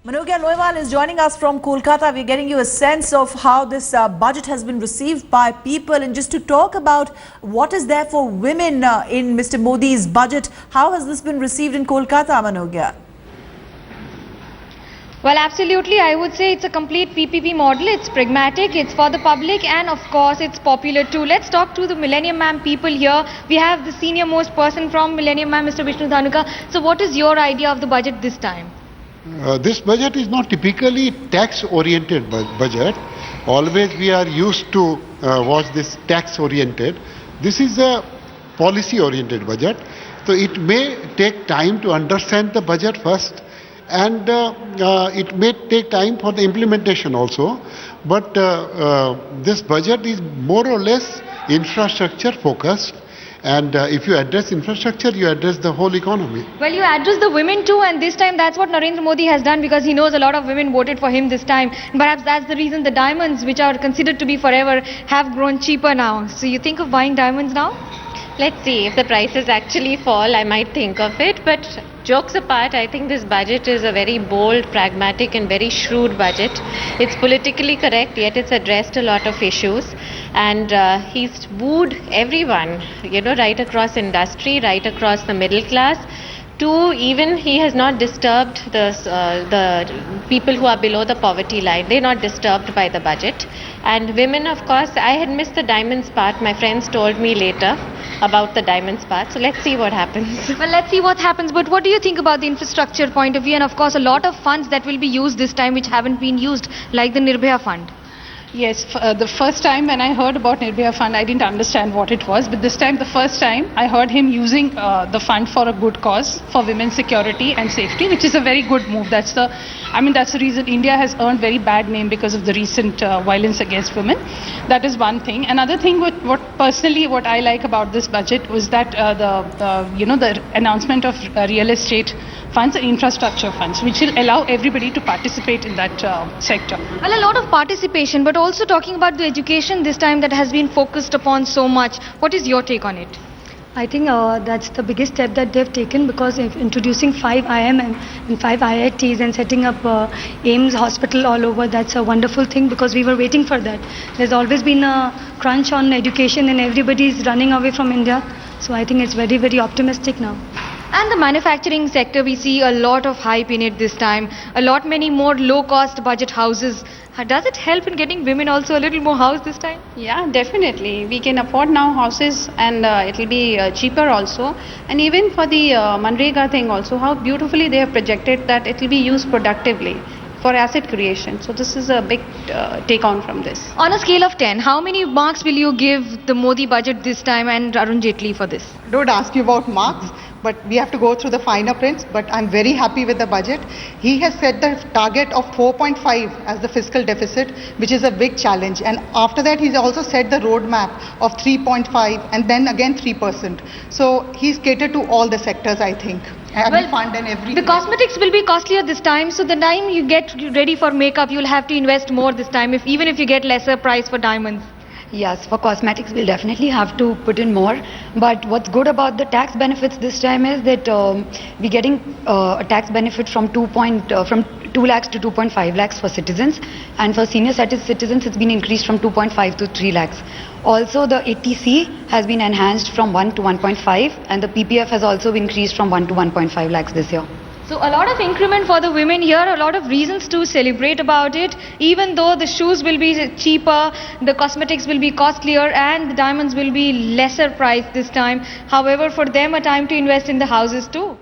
Manogya Loiwal is joining us from Kolkata. We're getting you a sense of how this budget has been received by people, and just to talk about what is there for women in Mr. Modi's budget. How has this been received in Kolkata, Manogya? Well, absolutely. I would say it's a complete PPP model. It's pragmatic, it's for the public, and of course it's popular too. Let's talk to the Millennium Ma'am people here. We have the senior most person from Millennium Ma'am, Mr. Vishnu Dhanuka. So what is your idea of the budget this time? This budget is not typically tax-oriented budget. Always we are used to watch this tax-oriented. This is a policy-oriented budget. So it may take time to understand the budget first, and it may take time for the implementation also. But this budget is more or less infrastructure focused. And if you address infrastructure, you address the whole economy. Well, you address the women too, and this time that's what Narendra Modi has done, because he knows a lot of women voted for him this time. Perhaps that's the reason the diamonds, which are considered to be forever, have grown cheaper now. So you think of buying diamonds now? Let's see, if the prices actually fall, I might think of it. But jokes apart, I think this budget is a very bold, pragmatic and very shrewd budget. It's politically correct, yet it's addressed a lot of issues. And he's wooed everyone, right across industry, right across the middle class. Even he has not disturbed the people who are below the poverty line. They're not disturbed by the budget. And women, of course, I had missed the diamonds part. My friends told me later about the diamonds part. So let's see what happens. Well, let's see what happens. But what do you think about the infrastructure point of view? And of course, a lot of funds that will be used this time which haven't been used, like the Nirbhaya Fund. Yes, the first time when I heard about Nirbhaya Fund, I didn't understand what it was. But this time, the first time, I heard him using the fund for a good cause, for women's security and safety, which is a very good move. That's the reason India has earned very bad name because of the recent violence against women. That is one thing. Another thing, what I like about this budget was that the announcement of real estate funds and infrastructure funds, which will allow everybody to participate in that sector. Well, a lot of participation, but also talking about the education this time that has been focused upon so much. What is your take on it? I think that's the biggest step that they've taken, because if introducing 5 IIM and 5 IITs and setting up AIIMS hospital all over, that's a wonderful thing, because we were waiting for that. There's always been a crunch on education and everybody's running away from India. So I think it's very, very optimistic now. And the manufacturing sector, we see a lot of hype in it this time. Many more low-cost budget houses. Does it help in getting women also a little more house this time? Yeah, definitely. We can afford now houses, and it will be cheaper also. And even for the Manrega thing also, how beautifully they have projected that it will be used productively for asset creation. So this is a big take on from this. On a scale of 10, how many marks will you give the Modi budget this time and Arun Jaitley for this? Don't ask me about marks, but we have to go through the finer prints. But I'm very happy with the budget. He has set the target of 4.5 as the fiscal deficit, which is a big challenge. And after that, he's also set the roadmap of 3.5 and then again 3%. So he's catered to all the sectors, I think. Every fund and everything. The cosmetics will be costlier this time, so the time you get ready for makeup, you'll have to invest more this time, even if you get lesser price for diamonds. Yes, for cosmetics we'll definitely have to put in more. But what's good about the tax benefits this time is that we're getting a tax benefit from 2 lakhs to 2.5 lakhs for citizens, and for senior citizens it's been increased from 2.5 to 3 lakhs. Also, the ATC has been enhanced from 1 to 1.5, and the PPF has also been increased from 1 to 1.5 lakhs this year. So a lot of increment for the women here, a lot of reasons to celebrate about it. Even though the shoes will be cheaper, the cosmetics will be costlier, and the diamonds will be lesser priced this time. However, for them, a time to invest in the houses too.